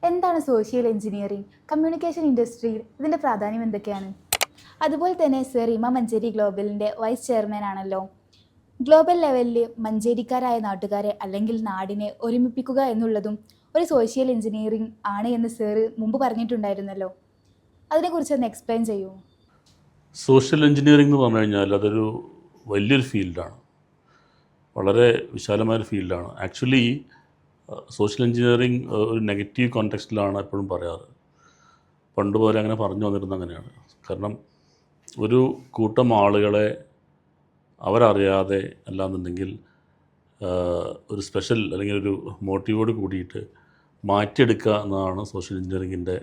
എന്താണ് social engineering? Communication ഇൻഡസ്ട്രിയിൽ ഇതിൻ്റെ പ്രാധാന്യം എന്തൊക്കെയാണ്? അതുപോലെ തന്നെ സർ ഇമാം മഞ്ചേരി ഗ്ലോബലിൻ്റെ വൈസ് ചെയർമാൻ ആണല്ലോ. ഗ്ലോബൽ ലെവലിൽ മഞ്ചേരിക്കാരായ നാട്ടുകാരെ അല്ലെങ്കിൽ നാടിനെ ഒരുമിപ്പിക്കുക എന്നുള്ളതും ഒരു സോഷ്യൽ എഞ്ചിനീയറിംഗ് ആണ് എന്ന് സർ മുമ്പ് പറഞ്ഞിട്ടുണ്ടായിരുന്നല്ലോ. അതിനെക്കുറിച്ചൊന്ന് എക്സ്പ്ലെയിൻ ചെയ്യുമോ? സോഷ്യൽ എഞ്ചിനീയറിംഗ് എന്ന് പറഞ്ഞു കഴിഞ്ഞാൽ അതൊരു വലിയൊരു ഫീൽഡാണ്, വളരെ വിശാലമായൊരു ഫീൽഡാണ്. ആക്ച്വലി സോഷ്യൽ എഞ്ചിനീയറിംഗ് ഒരു നെഗറ്റീവ് കോണ്ടെക്സ്റ്റിലാണ് എപ്പോഴും പറയാറ്. പണ്ട് പോലെ അങ്ങനെ പറഞ്ഞു വന്നിരുന്നത് അങ്ങനെയാണ്. കാരണം ഒരു കൂട്ടം ആളുകളെ അവരറിയാതെ അല്ലാന്നുണ്ടെങ്കിൽ ഒരു സ്പെഷ്യൽ അല്ലെങ്കിൽ ഒരു മോട്ടീവോട് കൂടിയിട്ട് മാറ്റിയെടുക്കുക എന്നതാണ് സോഷ്യൽ എഞ്ചിനീയറിങ്ങിൻ്റെ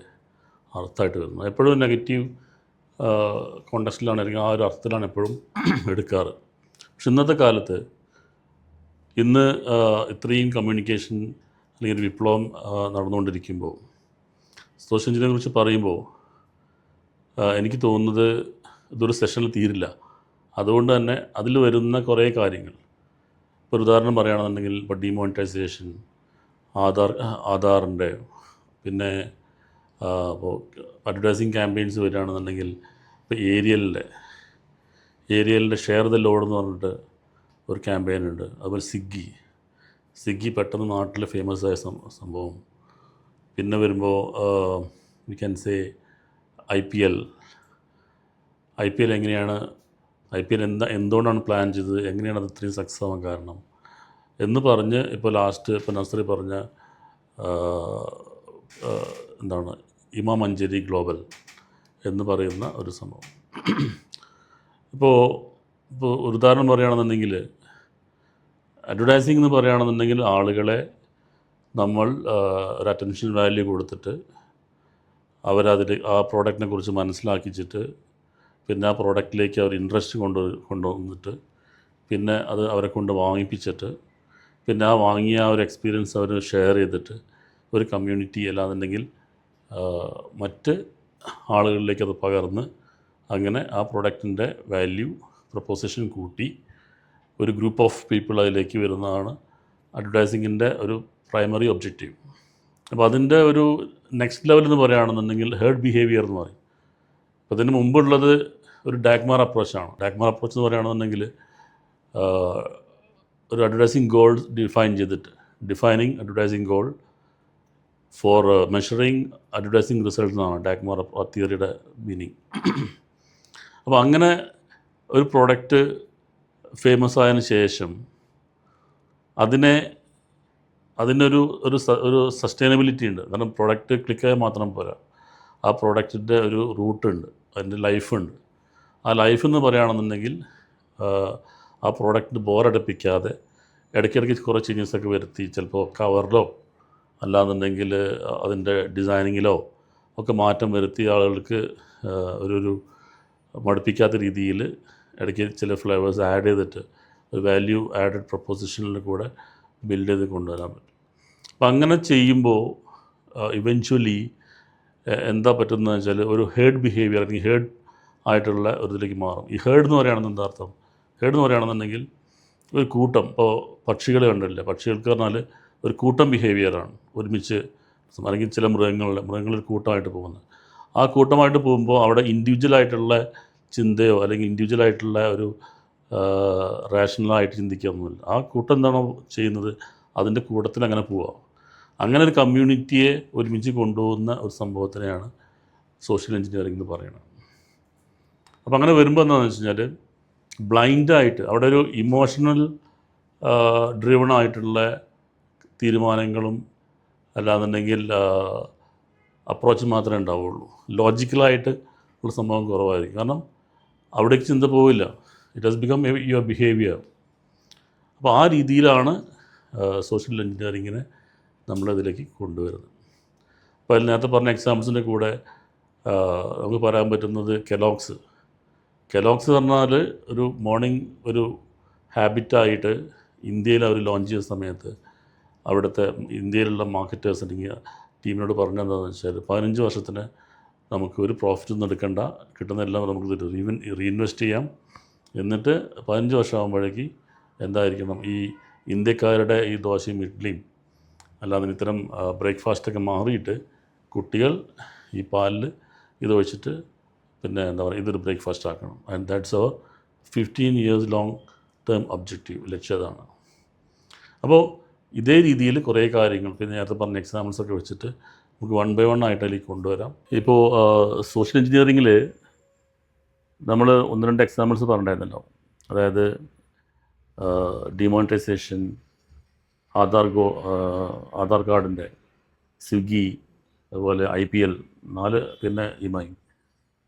അർത്ഥമായിട്ട് വരുന്നത്. എപ്പോഴും നെഗറ്റീവ് കോണ്ടെക്സ്റ്റിലാണ്, അല്ലെങ്കിൽ ആ ഒരു അർത്ഥത്തിലാണ് എപ്പോഴും എടുക്കാറ്. പക്ഷെ ഇന്നത്തെ കാലത്ത് ഇന്ന് ഇത്രയും കമ്മ്യൂണിക്കേഷൻ അല്ലെങ്കിൽ ഒരു വിപ്ലവം നടന്നുകൊണ്ടിരിക്കുമ്പോൾ സോഷ്യൽ എഞ്ചിനീയറിംഗിനെ കുറിച്ച് പറയുമ്പോൾ എനിക്ക് തോന്നുന്നത് ഇതൊരു സെഷനിൽ തീരില്ല. അതുകൊണ്ട് തന്നെ അതിൽ വരുന്ന കുറേ കാര്യങ്ങൾ, ഒരു ഉദാഹരണം പറയുകയാണെന്നുണ്ടെങ്കിൽ ഇപ്പോൾ ഡിമോണിറ്റൈസേഷൻ, ആധാറിൻ്റെ, പിന്നെ ഇപ്പോൾ അഡ്വർടൈസിങ് ക്യാമ്പയിൻസ് വരികയാണെന്നുണ്ടെങ്കിൽ ഇപ്പോൾ ഏരിയലിൻ്റെ ഷെയർ ദ ലോഡ് എന്ന് പറഞ്ഞിട്ട് ഒരു ക്യാമ്പയിനുണ്ട്. അതുപോലെ സ്വിഗ്ഗി പെട്ടെന്ന് നാട്ടിൽ ഫേമസ് ആയ സംഭവം. പിന്നെ വരുമ്പോൾ വി ക്യാൻ സേ IPL എങ്ങനെയാണ്, IPL എന്തുകൊണ്ടാണ് പ്ലാൻ ചെയ്തത്, എങ്ങനെയാണ് അത് ഇത്രയും സക്സസ് ആവാൻ കാരണം എന്ന് പറഞ്ഞ് ഇപ്പോൾ ലാസ്റ്റ് ഇപ്പോൾ നസ്രി പറഞ്ഞ എന്താണ് ഇമാം മഞ്ചേരി ഗ്ലോബൽ എന്ന് പറയുന്ന ഒരു സംഭവം. ഇപ്പോൾ ഒരു ഉദാഹരണം പറയുകയാണെന്നുണ്ടെങ്കിൽ അഡ്വർടൈസിംഗ് എന്ന് പറയുകയാണെന്നുണ്ടെങ്കിൽ ആളുകളെ നമ്മൾ ഒരു അറ്റൻഷൻ വാല്യൂ കൊടുത്തിട്ട് അവരതിൽ ആ പ്രോഡക്റ്റിനെ കുറിച്ച് മനസ്സിലാക്കിച്ചിട്ട് പിന്നെ ആ പ്രോഡക്റ്റിലേക്ക് അവർ ഇൻട്രസ്റ്റ് കൊണ്ടുവന്നിട്ട് പിന്നെ അത് അവരെ കൊണ്ട് വാങ്ങിപ്പിച്ചിട്ട് പിന്നെ ആ വാങ്ങിയ ആ ഒരു എക്സ്പീരിയൻസ് അവർ ഷെയർ ചെയ്തിട്ട് ഒരു കമ്മ്യൂണിറ്റി അല്ലാന്നുണ്ടെങ്കിൽ മറ്റ് ആളുകളിലേക്ക് അത് പകർന്ന് അങ്ങനെ ആ പ്രോഡക്റ്റിൻ്റെ വാല്യൂ പ്രൊപ്പോസിഷൻ കൂട്ടി ഒരു ഗ്രൂപ്പ് ഓഫ് പീപ്പിൾ അതിലേക്ക് വരുന്നതാണ് അഡ്വർടൈസിങ്ങിൻ്റെ ഒരു പ്രൈമറി ഒബ്ജക്റ്റീവ്. അപ്പോൾ അതിൻ്റെ ഒരു നെക്സ്റ്റ് ലെവൽ എന്ന് പറയുകയാണെന്നുണ്ടെങ്കിൽ ഹേർഡ് ബിഹേവിയർ എന്ന് പറയും. അപ്പോൾ ഇതിന് മുമ്പുള്ളത് ഒരു ഡാഗ്മാർ അപ്രോച്ചാണ്. ഡാഗ്മാർ അപ്രോച്ച് എന്ന് പറയുകയാണെന്നുണ്ടെങ്കിൽ ഒരു advertising goal defining advertising goal for measuring advertising result എന്നാണ് ഡാഗ്മാർ തിയറിയുടെ മീനിങ്. അപ്പോൾ അങ്ങനെ ഒരു പ്രോഡക്റ്റ് ഫേമസ് ആയതിനു ശേഷം അതിനൊരു സസ്റ്റൈനബിലിറ്റി ഉണ്ട്. കാരണം പ്രോഡക്റ്റ് ക്ലിക്കായാൽ മാത്രം പോരാ, ആ പ്രോഡക്റ്റിൻ്റെ ഒരു റൂട്ടുണ്ട്, അതിൻ്റെ ലൈഫുണ്ട്. ആ ലൈഫ് എന്ന് പറയുകയാണെന്നുണ്ടെങ്കിൽ ആ പ്രോഡക്റ്റ് ബോറടിപ്പിക്കാതെ ഇടയ്ക്കിടയ്ക്ക് കുറേ ചേഞ്ചസൊക്കെ വരുത്തി, ചിലപ്പോൾ കവറിലോ അല്ലാന്നുണ്ടെങ്കിൽ അതിൻ്റെ ഡിസൈനിങ്ങിലോ ഒക്കെ മാറ്റം വരുത്തി ആളുകൾക്ക് ഒരു മടുപ്പിക്കാത്ത രീതിയിൽ ഇടയ്ക്ക് ചില ഫ്ലേവേഴ്സ് ആഡ് ചെയ്തിട്ട് ഒരു വാല്യൂ ആഡഡ് പ്രൊപ്പോസിഷനിൽ കൂടെ ബിൽഡ് ചെയ്ത് കൊണ്ടുവരാൻ പറ്റും. അപ്പം അങ്ങനെ ചെയ്യുമ്പോൾ ഇവൻച്വലി എന്താ പറ്റുന്നതെന്ന് വെച്ചാൽ ഒരു ഹേർഡ് ബിഹേവിയർ അല്ലെങ്കിൽ ഹേർഡ് ആയിട്ടുള്ള ഒരു ഇതിലേക്ക് മാറും. ഈ ഹേർഡ് എന്ന് പറയുകയാണെന്ന് എന്താ അർത്ഥം? ഹേർഡ് എന്ന് പറയുകയാണെന്നുണ്ടെങ്കിൽ ഒരു കൂട്ടം, ഇപ്പോൾ പക്ഷികളെ കണ്ടില്ല, പക്ഷികൾക്ക് പറഞ്ഞാൽ ഒരു കൂട്ടം ബിഹേവിയറാണ്, ഒരുമിച്ച്, അല്ലെങ്കിൽ ചില മൃഗങ്ങളിൽ കൂട്ടമായിട്ട് പോകുന്നത്. ആ കൂട്ടമായിട്ട് പോകുമ്പോൾ അവിടെ ഇൻഡിവിജ്വലായിട്ടുള്ള ചിന്തയോ അല്ലെങ്കിൽ ഇൻഡിവിജ്വലായിട്ടുള്ള ഒരു റാഷണലായിട്ട് ചിന്തിക്കുകയൊന്നുമില്ല. ആ കൂട്ടം എന്താണോ ചെയ്യുന്നത് അതിൻ്റെ കൂട്ടത്തിൽ അങ്ങനെ പോവുക. അങ്ങനെ ഒരു കമ്മ്യൂണിറ്റിയെ ഒരുമിച്ച് കൊണ്ടുപോകുന്ന ഒരു സംഭവത്തിനെയാണ് സോഷ്യൽ എഞ്ചിനീയറിംഗ് എന്ന് പറയുന്നത്. അപ്പോൾ അങ്ങനെ വരുമ്പോൾ എന്താണെന്ന് വെച്ച് കഴിഞ്ഞാൽ ബ്ലൈൻഡായിട്ട് അവിടെ ഒരു ഇമോഷണൽ ഡ്രിവൺ ആയിട്ടുള്ള തീരുമാനങ്ങളും അല്ലാന്നുണ്ടെങ്കിൽ അപ്രോച്ച് മാത്രമേ ഉണ്ടാവുള്ളൂ. ലോജിക്കലായിട്ട് ഉള്ള സംഭവം കുറവായിരിക്കും. കാരണം അവിടേക്ക് ചിന്ത പോവില്ല. It has become your behaviour. അപ്പോൾ ആ രീതിയിലാണ് സോഷ്യൽ എഞ്ചിനീയറിങ്ങിനെ നമ്മളതിലേക്ക് കൊണ്ടുവരുന്നത്. അപ്പോൾ അതിൽ നേരത്തെ പറഞ്ഞ എക്സാമ്പിൾസിൻ്റെ കൂടെ നമുക്ക് പറയാൻ പറ്റുന്നത് കെലോഗ്സ് പറഞ്ഞാൽ ഒരു മോർണിംഗ് ഒരു ഹാബിറ്റായിട്ട് ഇന്ത്യയിൽ അവർ ലോഞ്ച് ചെയ്ത സമയത്ത് അവിടുത്തെ ഇന്ത്യയിലുള്ള മാർക്കറ്റേഴ്സ് അല്ലെങ്കിൽ ടീമിനോട് പറഞ്ഞതെന്താണെന്ന് വെച്ചാൽ 15 വർഷത്തിന് നമുക്ക് ഒരു പ്രോഫിറ്റൊന്നും എടുക്കണ്ട, കിട്ടുന്നതെല്ലാം നമുക്ക് റീഇൻവെസ്റ്റ് ചെയ്യാം, എന്നിട്ട് 15 വർഷമാകുമ്പോഴേക്ക് എന്തായിരിക്കണം, ഈ ഇന്ത്യക്കാരുടെ ഈ ദോശയും ഇഡ്ഡലിയും അല്ലാതെ ഇത്തരം ബ്രേക്ക്ഫാസ്റ്റൊക്കെ മാറിയിട്ട് കുട്ടികൾ ഈ പാലിൽ ഇതൊഴിച്ചിട്ട് പിന്നെ എന്താ പറയുക ഇതൊരു ബ്രേക്ക്ഫാസ്റ്റ് ആക്കണം. And that's our 15 years long term objective, ലക്ഷ്യം അതാണ്. അപ്പോൾ ഇതേ രീതിയിൽ കുറേ കാര്യങ്ങൾ പിന്നെ നേരത്തെ പറഞ്ഞ എക്സാമ്പിൾസൊക്കെ വെച്ചിട്ട് നമുക്ക് 1 by 1 ആയിട്ട് അതിലേക്ക് കൊണ്ടുവരാം. ഇപ്പോൾ സോഷ്യൽ എഞ്ചിനീയറിങ്ങിൽ നമ്മൾ 1-2 എക്സാമ്പിൾസ് പറഞ്ഞിട്ടുണ്ടായിരുന്നല്ലോ. അതായത് ഡിമോണിറ്റൈസേഷൻ, ആധാർ കാർഡിൻ്റെ, സ്വിഗ്ഗി, അതുപോലെ IPL 4, പിന്നെ ഇമൈൻ.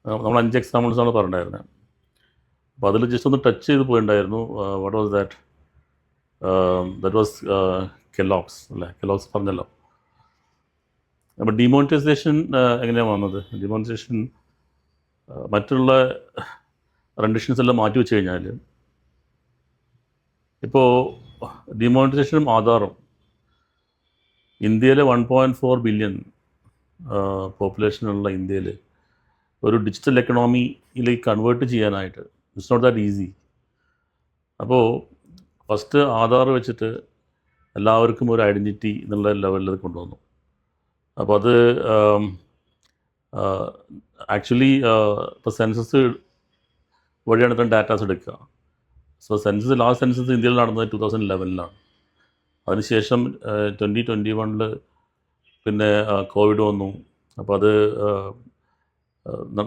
നമ്മൾ 5 എക്സാമ്പിൾസാണ് പറഞ്ഞിട്ടുണ്ടായിരുന്നത്. അപ്പോൾ അതിൽ ജസ്റ്റ് ഒന്ന് ടച്ച് ചെയ്ത് പോയിട്ടുണ്ടായിരുന്നു. What was that was Kellogg's അല്ലേ, കെല്ലോഗ്സ് പറഞ്ഞല്ലോ. അപ്പോൾ ഡിമോണിറ്റൈസേഷൻ എങ്ങനെയാണ് വന്നത്? ഡിമോണിറ്റൈസേഷൻ മറ്റുള്ള റെൻഡിഷൻസ് എല്ലാം മാറ്റി വെച്ച് കഴിഞ്ഞാൽ ഇപ്പോൾ ഡിമോണിറ്റൈസേഷനും ആധാറും ഇന്ത്യയിലെ 1.4 ബില്യൺ പോപ്പുലേഷനുള്ള ഇന്ത്യയിൽ ഒരു ഡിജിറ്റൽ എക്കണോമിയിലേക്ക് കൺവേർട്ട് ചെയ്യാനായിട്ട് ഇറ്റ്സ് നോട്ട് ദാറ്റ് ഈസി. അപ്പോൾ ഫസ്റ്റ് ആധാർ വെച്ചിട്ട് എല്ലാവർക്കും ഒരു ഐഡൻറ്റിറ്റി എന്നുള്ള ലെവലിൽ അത് കൊണ്ടുവന്നു. അപ്പോൾ അത് ആക്ച്വലി ഇപ്പോൾ സെൻസസ് വഴിയാണ് ഇത്രയും ഡാറ്റാസ് എടുക്കുക. സോ ലാസ്റ്റ് സെൻസസ് ഇന്ത്യയിൽ നടന്നത് 2011-ലാണ്. അതിനുശേഷം 2021 പിന്നെ കോവിഡ് വന്നു. അപ്പോൾ അത്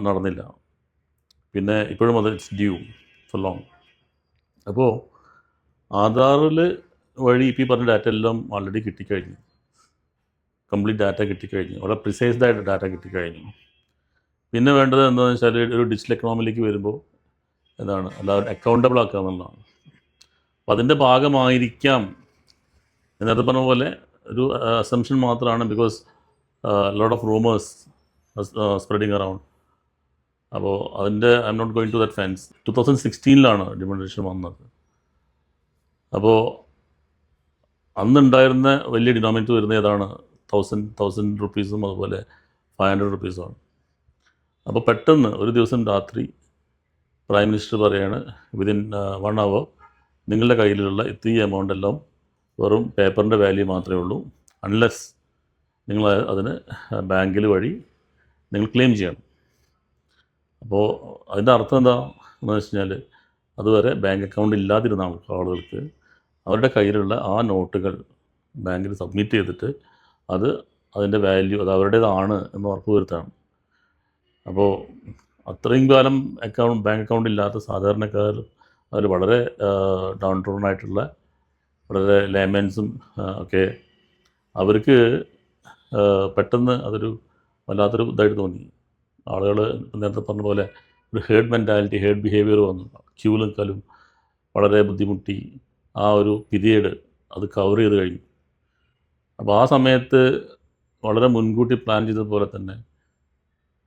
നടന്നില്ല. പിന്നെ ഇപ്പോഴും അത് ഇറ്റ്സ് ഡ്യൂ ഫോർ ലോങ്. അപ്പോൾ ആധാറിൽ വഴി ഇപ്പോൾ ഈ പറഞ്ഞ ഡാറ്റ എല്ലാം ഓൾറെഡി കിട്ടിക്കഴിഞ്ഞു. കംപ്ലീറ്റ് ഡാറ്റ കിട്ടിക്കഴിഞ്ഞു, വളരെ പ്രിസൈസ്ഡായിട്ട് ഡാറ്റ കിട്ടിക്കഴിഞ്ഞു. പിന്നെ വേണ്ടത് എന്താണെന്ന് വെച്ചാൽ ഒരു ഡിജിറ്റൽ എക്കണോമിയിലേക്ക് വരുമ്പോൾ എന്താണ് എല്ലാവരും അക്കൗണ്ടബിൾ ആക്കുക എന്നുള്ളതാണ്. അപ്പോൾ അതിൻ്റെ ഭാഗമായിരിക്കാം നേരത്തെ പറഞ്ഞ പോലെ ഒരു അസംഷൻ മാത്രമാണ്. Because lot of rumours spreading around. അപ്പോൾ അതിൻ്റെ I'm not going to that fence. 2016-ലാണ് ഡിമോണിറ്റൈസേഷൻ വന്നത്. അപ്പോൾ അന്നുണ്ടായിരുന്ന വലിയ ഡിനോമിനേറ്റർ വരുന്നത് ഏതാണ്? 1000 റുപ്പീസും അതുപോലെ 500 റുപ്പീസുമാണ്. അപ്പോൾ പെട്ടെന്ന് ഒരു ദിവസം രാത്രി പ്രൈം മിനിസ്റ്റർ പറയാണ് വിതിൻ 1 hour നിങ്ങളുടെ കയ്യിലുള്ള ഈ എമൗണ്ട് എല്ലാം വെറും പേപ്പറിൻ്റെ വാല്യൂ മാത്രമേ ഉള്ളൂ, അൺലെസ് നിങ്ങൾ അതിന് ബാങ്കിൽ വഴി നിങ്ങൾ ക്ലെയിം ചെയ്യണം. അപ്പോൾ അതിൻ്റെ അർത്ഥം എന്താണെന്ന് വെച്ച് കഴിഞ്ഞാൽ അതുവരെ ബാങ്ക് അക്കൗണ്ട് ഇല്ലാതിരുന്ന ആളുകൾക്ക് അവരുടെ കയ്യിലുള്ള ആ നോട്ടുകൾ ബാങ്കിൽ സബ്മിറ്റ് ചെയ്തിട്ട് അതിൻ്റെ വാല്യൂ അത് അവരുടേതാണ് എന്ന് ഉറപ്പ് വരുത്താണ്. അപ്പോൾ അത്രയും കാലം ബാങ്ക് അക്കൗണ്ട് ഇല്ലാത്ത സാധാരണക്കാർ അതിൽ വളരെ ഡൗൺ ടൗൺ ആയിട്ടുള്ള വളരെ ലേമൻസും ഒക്കെ അവർക്ക് പെട്ടെന്ന് അതൊരു വല്ലാത്തൊരു ഇതായിട്ട് തോന്നി. ആളുകൾ നേരത്തെ പറഞ്ഞ പോലെ ഒരു ഹേർഡ് മെൻറ്റാലിറ്റി, ഹേർഡ് ബിഹേവിയർ വന്നു. ക്യൂ നിൽക്കലും വളരെ ബുദ്ധിമുട്ടി. ആ ഒരു പീരിയഡ് അത് കവർ ചെയ്ത് കഴിഞ്ഞു. അപ്പോൾ ആ സമയത്ത് വളരെ മുൻകൂട്ടി പ്ലാൻ ചെയ്തതുപോലെ തന്നെ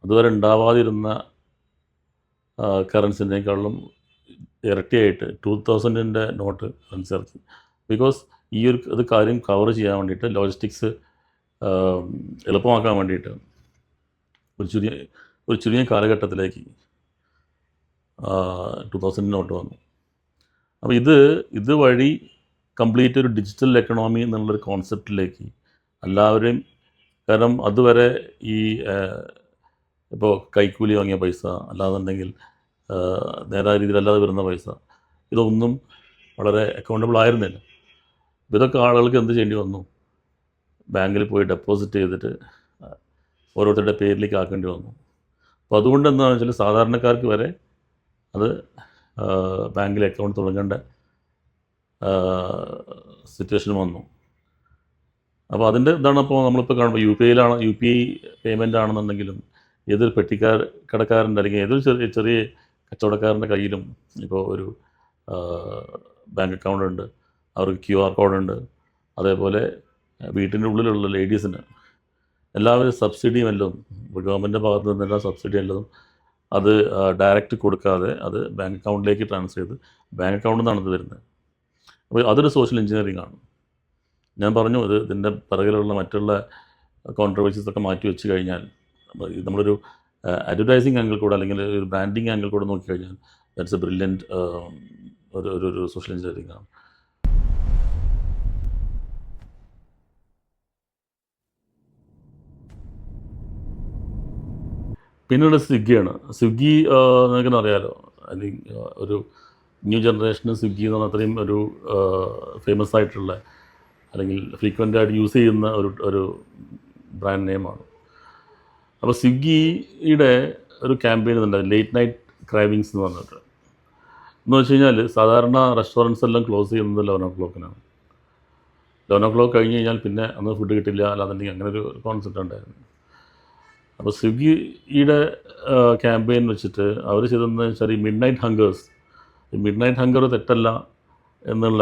അതുവരെ ഉണ്ടാവാതിരുന്ന കറൻസിനേക്കാളും ഇരട്ടിയായിട്ട് 2000-ൻ്റെ നോട്ട് കറൻസി ഇറക്കി. ബിക്കോസ് ഈ ഒരു കാര്യം കവർ ചെയ്യാൻ വേണ്ടിയിട്ട് ലോജിസ്റ്റിക്സ് എളുപ്പമാക്കാൻ വേണ്ടിയിട്ട് ഒരു ചെറിയ കാലഘട്ടത്തിലേക്ക് 2000 നോട്ട് വന്നു. അപ്പോൾ ഇത് വഴി കംപ്ലീറ്റ് ഒരു ഡിജിറ്റൽ എക്കണോമി എന്നുള്ളൊരു കോൺസെപ്റ്റിലേക്ക് എല്ലാവരെയും, കാരണം അതുവരെ ഈ ഇപ്പോൾ കൈക്കൂലി വാങ്ങിയ പൈസ അല്ലാന്നുണ്ടെങ്കിൽ നേരായ രീതിയിലല്ലാതെ വരുന്ന പൈസ ഇതൊന്നും വളരെ അക്കൗണ്ടബിൾ ആയിരുന്നില്ല. ഇതൊക്കെ ആളുകൾക്ക് എന്ത് ചെയ്യേണ്ടി വന്നു? ബാങ്കിൽ പോയി ഡെപ്പോസിറ്റ് ചെയ്തിട്ട് ഓരോരുത്തരുടെ പേരിലേക്ക് ആക്കേണ്ടി വന്നു. അപ്പോൾ അതുകൊണ്ട് എന്താണെന്ന് വെച്ചാൽ സാധാരണക്കാർക്ക് വരെ അത് ബാങ്കിൽ അക്കൗണ്ട് തുടങ്ങേണ്ട സിറ്റുവേഷൻ വന്നു. അപ്പോൾ അതിൻ്റെ ഇതാണ് ഇപ്പോൾ നമ്മളിപ്പോൾ കാണുമ്പോൾ യു പി ഐ പേയ്മെൻ്റ് ആണെന്നുണ്ടെങ്കിലും ഏതൊരു കടക്കാരൻ്റെ അല്ലെങ്കിൽ ഏതൊരു ചെറിയ കച്ചവടക്കാരൻ്റെ കയ്യിലും ഇപ്പോൾ ഒരു ബാങ്ക് അക്കൗണ്ട് ഉണ്ട്, അവർക്ക് QR കോഡുണ്ട്. അതേപോലെ വീട്ടിൻ്റെ ഉള്ളിലുള്ള ലേഡീസിന് എല്ലാവരും സബ്സിഡിയും എല്ലാം ഗവൺമെൻറ്റിൻ്റെ ഭാഗത്ത് നിന്നെല്ലാം സബ്സിഡി എല്ലാം അത് ഡയറക്റ്റ് കൊടുക്കാതെ അത് ബാങ്ക് അക്കൗണ്ടിലേക്ക് ട്രാൻസ്ഫർ ചെയ്ത് ബാങ്ക് അക്കൗണ്ടിൽ നിന്നാണ് ഇത് വരുന്നത്. അപ്പോൾ അതൊരു സോഷ്യൽ എഞ്ചിനീയറിംഗ് ആണ്. ഞാൻ പറഞ്ഞു ഇതിൻ്റെ പിറകിലുള്ള മറ്റുള്ള കോൺട്രവേഴ്സീസൊക്കെ മാറ്റി വെച്ച് കഴിഞ്ഞാൽ നമ്മളൊരു അഡ്വർടൈസിങ് ആംഗിൾ കൂടെ അല്ലെങ്കിൽ ഒരു ബ്രാൻഡിങ് ആംഗിൾ കൂടെ നോക്കിക്കഴിഞ്ഞാൽ ദാറ്റ്സ് എ ബ്രില്യൻറ്റ് ഒരു സോഷ്യൽ എഞ്ചിനീയറിംഗ് ആണ്. പിന്നീട് സ്വിഗ്ഗിയാണ്. സ്വിഗ്ഗി നിങ്ങൾക്കെന്നെ അറിയാമല്ലോ. ഐ തിങ്ക് ഒരു ന്യൂ ജനറേഷന് സ്വിഗ്ഗി എന്ന് പറഞ്ഞാൽ അത്രയും ഒരു ഫേമസ് ആയിട്ടുള്ള അല്ലെങ്കിൽ ഫ്രീക്വൻ്റ് ആയിട്ട് യൂസ് ചെയ്യുന്ന ഒരു ബ്രാൻഡ് നെയിമാണ്. അപ്പോൾ സ്വിഗ്ഗിയുടെ ഒരു ക്യാമ്പയിൻ ഉണ്ട്, ലേറ്റ് നൈറ്റ് ക്രൈവിങ്സ് എന്ന് പറഞ്ഞിട്ട്. എന്ന് വെച്ച് കഴിഞ്ഞാൽ സാധാരണ റെസ്റ്റോറൻറ്റ്സ് എല്ലാം ക്ലോസ് ചെയ്യുന്നത് 11 o'clock 11 o'clock കഴിഞ്ഞ് കഴിഞ്ഞാൽ പിന്നെ അന്ന് ഫുഡ് കിട്ടില്ല, അല്ലാന്നുണ്ടെങ്കിൽ അങ്ങനെ ഒരു കോൺസെപ്റ്റ് ഉണ്ടായിരുന്നു. അപ്പോൾ സ്വിഗ്ഗിയുടെ ക്യാമ്പയിൻ വെച്ചിട്ട് അവർ ചെയ്തതെന്ന് വെച്ചാൽ ഈ മിഡ് നൈറ്റ് ഹങ്കേഴ്സ്, ഈ മിഡ് നൈറ്റ് ഹങ്കർ തെറ്റല്ല എന്നുള്ള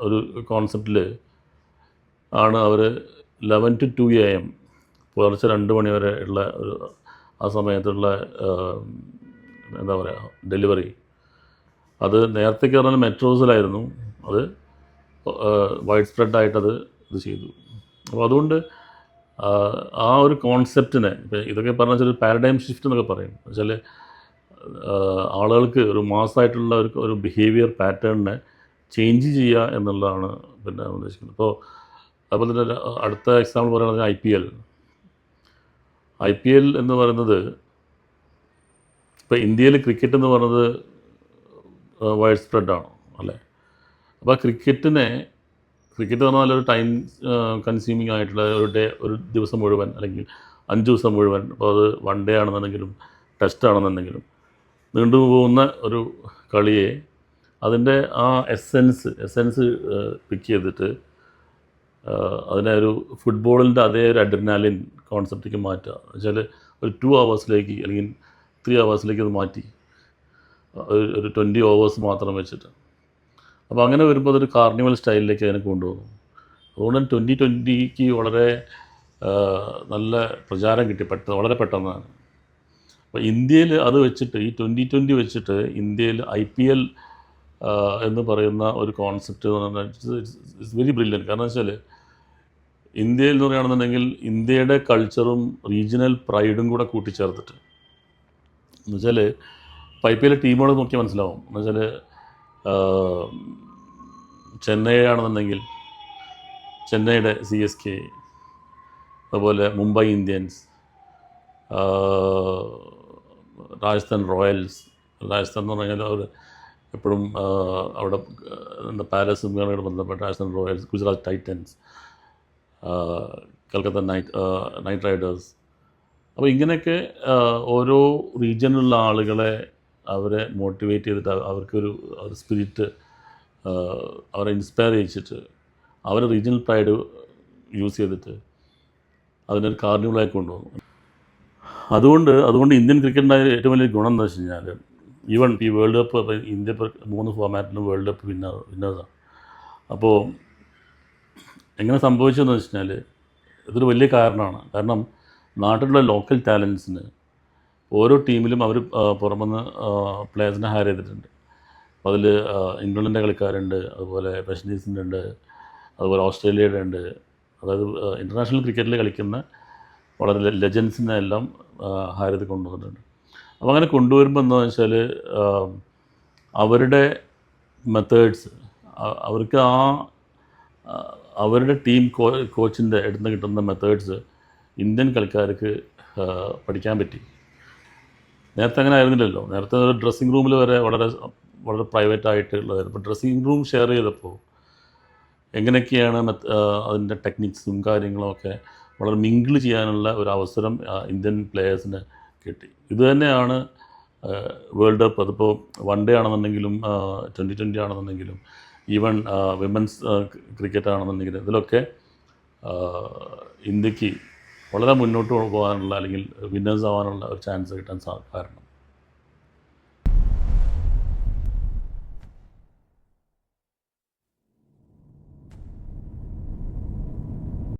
ഒരു കോൺസെപ്റ്റിൽ ആണ് അവർ 11 to 2 AM പുലർച്ചെ 2 മണി വരെ ഉള്ള ഒരു ആ സമയത്തുള്ള എന്താ പറയുക ഡെലിവറി. അത് നേരത്തേക്ക് പറഞ്ഞാൽ മെട്രോസിലായിരുന്നു, അത് വൈഡ് സ്പ്രെഡായിട്ടത് ഇത് ചെയ്തു. അപ്പോൾ അതുകൊണ്ട് ആ ഒരു കോൺസെപ്റ്റിനെ ഇപ്പം ഇതൊക്കെ പറഞ്ഞാൽ ഒരു പാരഡൈം ഷിഫ്റ്റ് എന്നൊക്കെ പറയും. വെച്ചാൽ ആളുകൾക്ക് ഒരു മാസമായിട്ടുള്ള ഒരു ബിഹേവിയർ പാറ്റേണിനെ ചേഞ്ച് ചെയ്യുക എന്നുള്ളതാണ് പിന്നെ ഉദ്ദേശിക്കുന്നത്. ഇപ്പോൾ അതുപോലെ തന്നെ അടുത്ത എക്സാമ്പിൾ പറയുന്നത് IPL എന്ന് പറയുന്നത്, ഇപ്പോൾ ഇന്ത്യയിൽ ക്രിക്കറ്റ് എന്ന് പറയുന്നത് വൈഡ് സ്പ്രെഡാണ് അല്ലേ. അപ്പോൾ ക്രിക്കറ്റ് പറഞ്ഞാൽ ഒരു ടൈം കൺസ്യൂമിങ് ആയിട്ടുള്ള ഒരു ദിവസം മുഴുവൻ അല്ലെങ്കിൽ 5 ദിവസം മുഴുവൻ, അപ്പോൾ അത് 1 day ആണെന്നുണ്ടെങ്കിലും ടെസ്റ്റ് ആണെന്നുണ്ടെങ്കിലും നീണ്ടുപോകുന്ന ഒരു കളിയെ അതിൻ്റെ ആ എസെൻസ് പിക്ക് ചെയ്തിട്ട് അതിനെ ഒരു ഫുട്ബോളിൻ്റെ അതേ ഒരു അഡ്രിനാലിൻ കോൺസെപ്റ്റിലേക്ക് മാറ്റുക. വെച്ചാൽ ഒരു 2 hours അല്ലെങ്കിൽ 3 hours അത് മാറ്റി ഒരു 20 overs മാത്രം വെച്ചിട്ട്. അപ്പോൾ അങ്ങനെ വരുമ്പോൾ അതൊരു കാർണിവൽ സ്റ്റൈലിലേക്ക് അതിനെ കൊണ്ടുപോകുന്നു. അതുകൊണ്ട് 2020 വളരെ നല്ല പ്രചാരം കിട്ടി വളരെ പെട്ടെന്നാണ്. അപ്പോൾ ഇന്ത്യയിൽ അത് വെച്ചിട്ട് ഈ 2020 വെച്ചിട്ട് ഇന്ത്യയിൽ IPL എന്ന് പറയുന്ന ഒരു കോൺസെപ്റ്റ് എന്ന് പറഞ്ഞാൽ ഇറ്റ്സ് വെരി ബ്രില്യൻറ്റ്. കാരണം വെച്ചാൽ ഇന്ത്യയിൽ എന്ന് പറയുകയാണെന്നുണ്ടെങ്കിൽ ഇന്ത്യയുടെ കൾച്ചറും റീജിയണൽ പ്രൈഡും കൂടെ കൂട്ടിച്ചേർത്തിട്ട്, എന്നുവെച്ചാൽ IPL ടീമുകൾ നോക്കിയാൽ മനസ്സിലാവും. എന്നുവെച്ചാൽ ചെന്നൈ ആണെന്നുണ്ടെങ്കിൽ ചെന്നൈയുടെ CSK, അതുപോലെ മുംബൈ ഇന്ത്യൻസ്, രാജസ്ഥാൻ റോയൽസ്. രാജസ്ഥാൻ എന്ന് പറഞ്ഞാൽ അവർ എപ്പോഴും അവിടെ എന്താ പാലസും ബന്ധപ്പെട്ട Rajasthan Royals, Gujarat Titans, Calcutta night Riders. അപ്പോൾ ഇങ്ങനെയൊക്കെ ഓരോ റീജിയനിലുള്ള ആളുകളെ അവരെ മോട്ടിവേറ്റ് ചെയ്തിട്ട് അവർക്കൊരു സ്പിരിറ്റ് അവരെ ഇൻസ്പയർ ചെയ്യിച്ചിട്ട് അവരെ റീജിയണൽ പ്രൈഡ് യൂസ് ചെയ്തിട്ട് അതിനൊരു കാർണിവലായി കൊണ്ടുപോകുന്നു. അതുകൊണ്ട് ഇന്ത്യൻ ക്രിക്കറ്റിൻ്റെ ഏറ്റവും വലിയ ഗുണം എന്താ വെച്ച് കഴിഞ്ഞാൽ, ഈവൻ ഈ വേൾഡ് കപ്പ് ഇന്ത്യ ഇപ്പോൾ 3 ഫോർമാറ്റിലും വേൾഡ് കപ്പ് വിന്നേഴ്സാണ്. അപ്പോൾ എങ്ങനെ സംഭവിച്ചതെന്ന് വെച്ച് കഴിഞ്ഞാൽ ഇതൊരു വലിയ കാരണമാണ്. കാരണം നാട്ടിലുള്ള ലോക്കൽ ടാലൻസിന് ഓരോ ടീമിലും അവർ പുറമെന്ന് പ്ലേയേഴ്സിനെ ഹയർ ചെയ്തിട്ടുണ്ട്. അപ്പോൾ അതിൽ ഇംഗ്ലണ്ടിൻ്റെ കളിക്കാരുണ്ട്, അതുപോലെ വെസ്റ്റ് ഇൻഡീസിൻ്റെ ഉണ്ട്, അതുപോലെ ഓസ്ട്രേലിയയുടെ ഉണ്ട്. അതായത് ഇൻ്റർനാഷണൽ ക്രിക്കറ്റിൽ കളിക്കുന്ന വളരെ ലെജൻസിനെ എല്ലാം ഹയർ ചെയ്ത് കൊണ്ടുവന്നിട്ടുണ്ട്. അപ്പോൾ അങ്ങനെ കൊണ്ടുവരുമ്പോൾ എന്താണെന്ന് വെച്ചാൽ അവരുടെ മെത്തേഡ്സ് അവർക്ക് അവരുടെ ടീം കോച്ചിൻ്റെ അടുത്ത് കിട്ടുന്ന മെത്തേഡ്സ് ഇന്ത്യൻ കളിക്കാർക്ക് പഠിക്കാൻ പറ്റി. നേരത്തെ അങ്ങനെ ആയിരുന്നില്ലല്ലോ. നേരത്തെ ഒരു ഡ്രസ്സിങ് റൂമിൽ വരെ വളരെ പ്രൈവറ്റ് ആയിട്ടുള്ളതായിരുന്നു. ഇപ്പോൾ ഡ്രസ്സിങ് റൂം ഷെയർ ചെയ്തപ്പോൾ എങ്ങനെയൊക്കെയാണ് അതിൻ്റെ ടെക്നിക്സും കാര്യങ്ങളുമൊക്കെ വളരെ മിങ്കിൾ ചെയ്യാനുള്ള ഒരു അവസരം ഇന്ത്യൻ പ്ലെയേഴ്സിന് കിട്ടി. ഇത് തന്നെയാണ് വേൾഡ് കപ്പ്. അതിപ്പോൾ 1 day ആണെന്നുണ്ടെങ്കിലും 2020 ആണെന്നുണ്ടെങ്കിലും ഈവൻ വിമൻസ് ക്രിക്കറ്റ് ആണെന്നുണ്ടെങ്കിലും ഇതിലൊക്കെ ഇന്ത്യക്ക് വളരെ മുന്നോട്ട് പോകാനുള്ള അല്ലെങ്കിൽ വിന്നേഴ്സ് ആവാനുള്ള ഒരു ചാൻസ് കിട്ടാൻ കാരണം.